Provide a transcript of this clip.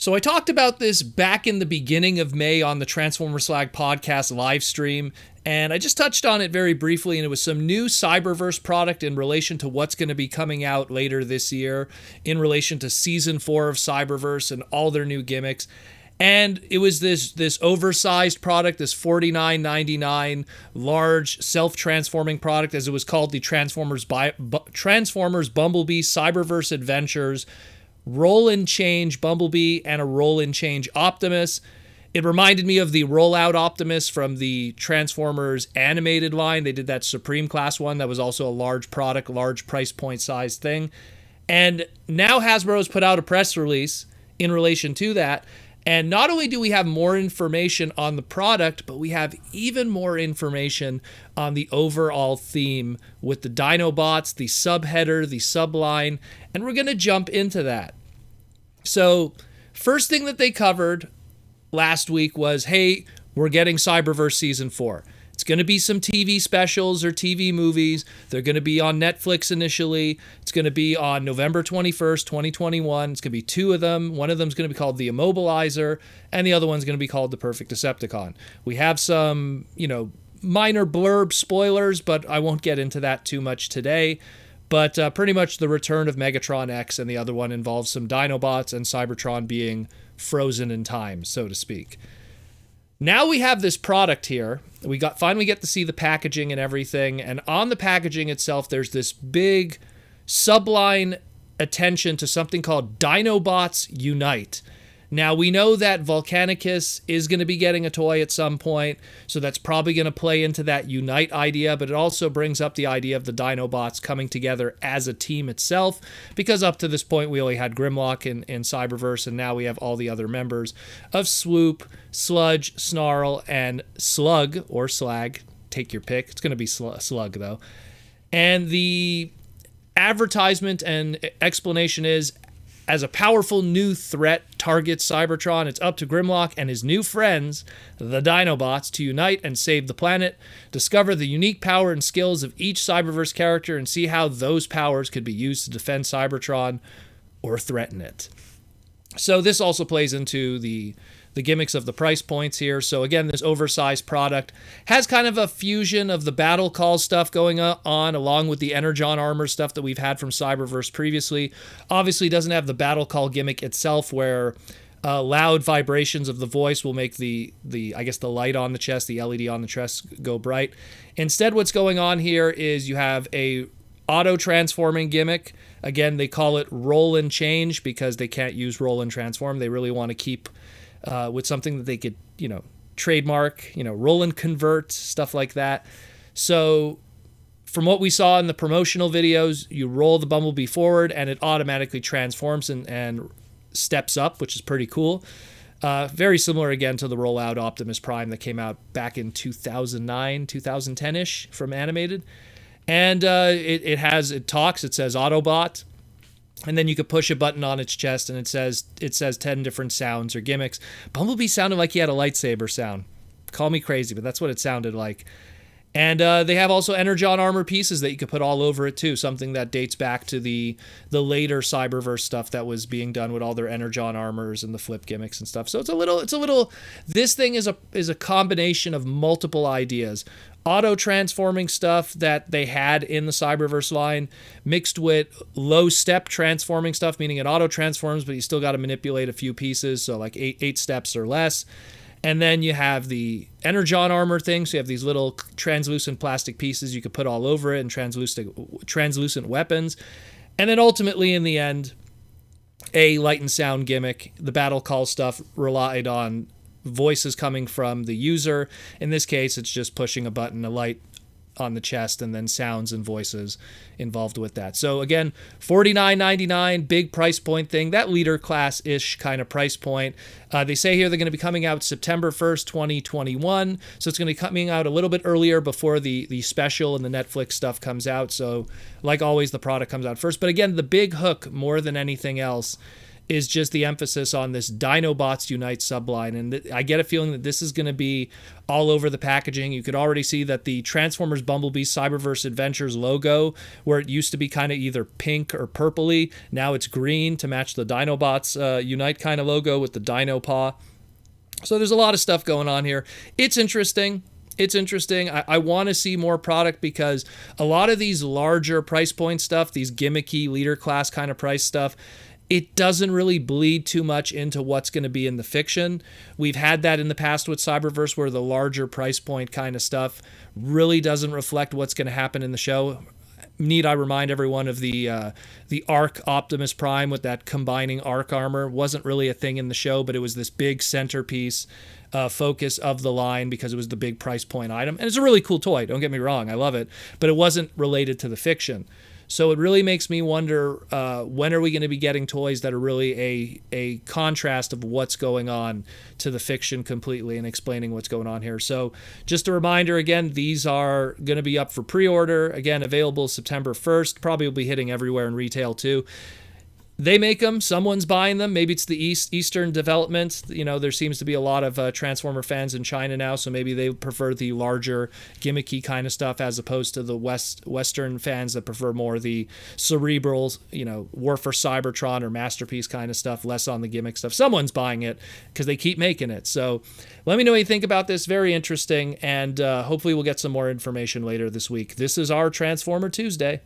So I talked about this back in the beginning of May on the Transformers Slag podcast live stream, and I just touched on it very briefly, and it was some new Cyberverse product in relation to what's going to be coming out later this year, in relation to Season 4 of Cyberverse and all their new gimmicks. And it was this oversized product, this $49.99 large self-transforming product, as it was called, the Transformers Bumblebee Cyberverse Adventures Roll and Change Bumblebee and a Roll and Change Optimus. It reminded me of the Rollout Optimus from the Transformers animated line. They did that Supreme Class one that was also a large product, large price point size thing. And now Hasbro has put out a press release in relation to that. And not only do we have more information on the product, but we have even more information on the overall theme with the Dinobots, the subheader, the subline, and we're going to jump into that. So, first thing that they covered last week was, hey, we're getting Cyberverse Season 4. It's going to be some TV specials or TV movies. They're going to be on Netflix initially. It's going to be on November 21st, 2021. It's going to be two of them. One of them is going to be called The Immobilizer, and the other one's going to be called The Perfect Decepticon. We have some, minor blurb spoilers, but I won't get into that too much today. But pretty much the return of Megatron X, and the other one involves some Dinobots and Cybertron being frozen in time, so to speak. Now we have this product here. We finally get to see the packaging and everything. And on the packaging itself, there's this big subline attention to something called Dinobots Unite. Now, we know that Volcanicus is going to be getting a toy at some point, so that's probably going to play into that Unite idea, but it also brings up the idea of the Dinobots coming together as a team itself, because up to this point, we only had Grimlock in Cyberverse, and now we have all the other members of Swoop, Sludge, Snarl, and Slug, or Slag. Take your pick. It's going to be Slug, though. And the advertisement and explanation is, as a powerful new threat targets Cybertron, it's up to Grimlock and his new friends, the Dinobots, to unite and save the planet, discover the unique power and skills of each Cyberverse character, and see how those powers could be used to defend Cybertron or threaten it. So this also plays into the gimmicks of the price points here. So again, this oversized product has kind of a fusion of the battle call stuff going on, along with the Energized Armor stuff that we've had from Cyberverse previously. Obviously doesn't have the battle call gimmick itself, where loud vibrations of the voice will make the light on the chest, the LED on the chest, go bright. Instead, what's going on here is you have a auto-transforming gimmick. Again, they call it roll and change because they can't use roll and transform. They really want to keep with something that they could, trademark, roll and convert, stuff like that. So from what we saw in the promotional videos, you roll the Bumblebee forward and it automatically transforms and steps up, which is pretty cool. Very similar, again, to the Rollout Optimus Prime that came out back in 2009, 2010-ish from Animated. And it talks, it says Autobot. And then you could push a button on its chest, and it says 10 different sounds or gimmicks. Bumblebee sounded like he had a lightsaber sound. Call me crazy, but that's what it sounded like. And they have also Energized Armor pieces that you could put all over it too, something that dates back to the later Cyberverse stuff that was being done with all their Energized Armors and the flip gimmicks and stuff. So it's a little. This thing is a combination of multiple ideas. Auto-transforming stuff that they had in the Cyberverse line, mixed with low-step transforming stuff, meaning it auto-transforms, but you still got to manipulate a few pieces, so like eight steps or less. And then you have the Energon Armor thing, so you have these little translucent plastic pieces you could put all over it, and translucent weapons. And then ultimately, in the end, a light and sound gimmick. The battle call stuff relied on voices coming from the user. In this case, it's just pushing a button, a light on the chest, and then sounds and voices involved with that. So again, $49.99, big price point thing, that leader class-ish kind of price point. They say here they're going to be coming out September 1st, 2021. So it's going to be coming out a little bit earlier before the special and the Netflix stuff comes out. So like always, the product comes out first. But again, the big hook more than anything else is just the emphasis on this Dinobots Unite subline. And I get a feeling that this is going to be all over the packaging. You could already see that the Transformers Bumblebee Cyberverse Adventures logo, where it used to be kind of either pink or purpley, now it's green to match the Dinobots Unite kind of logo with the dino paw. So there's a lot of stuff going on here. It's interesting. I want to see more product, because a lot of these larger price point stuff, these gimmicky leader class kind of price stuff, it doesn't really bleed too much into what's going to be in the fiction. We've had that in the past with Cyberverse, where the larger price point kind of stuff really doesn't reflect what's going to happen in the show. Need I remind everyone of the Arc Optimus Prime with that combining arc armor? Wasn't really a thing in the show, but it was this big centerpiece focus of the line, because it was the big price point item. And it's a really cool toy, don't get me wrong, I love it, but it wasn't related to the fiction. So it really makes me wonder, when are we going to be getting toys that are really a contrast of what's going on to the fiction completely, and explaining what's going on here. So just a reminder again, these are going to be up for pre-order. Again, available September 1st. Probably will be hitting everywhere in retail too. They make them, someone's buying them. Maybe it's the Eastern development. You know, there seems to be a lot of Transformer fans in China now, so maybe they prefer the larger gimmicky kind of stuff, as opposed to the Western fans that prefer more the cerebral, you know, War for Cybertron or Masterpiece kind of stuff, less on the gimmick stuff. Someone's buying it because they keep making it. So let me know what you think about this. Very interesting, and hopefully we'll get some more information later this week. This is our Transformer Tuesday.